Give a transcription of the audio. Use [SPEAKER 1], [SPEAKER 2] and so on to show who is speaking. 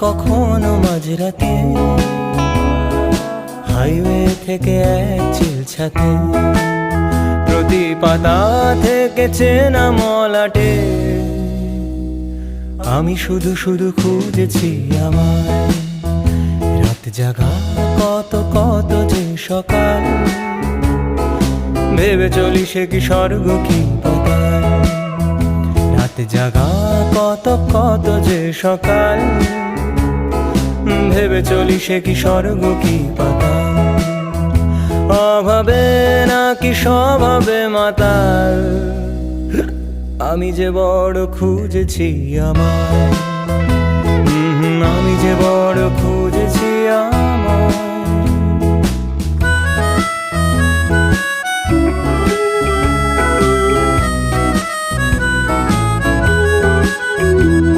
[SPEAKER 1] কখনো মাঝরাতে হাইওয়ে থেকে এক চিল ছাতে, প্রতি পাতা থেকে চেনা মলাটে আমি শুধু শুধু খুঁজেছি আমায়। রাত জাগা কত কত যে সকাল, ভেবে চলি সে কি স্বর্গ কি পাতাল। রাত জাগা কত কত যে সকাল, ভেবে চলি সে কি স্বর্গ কি পাতাল। অভাবে নাকি স্বভাবে মাতাল, আমি যে বড় খুঁজেছি আমায়। আমি যে বড় খুঁজেছি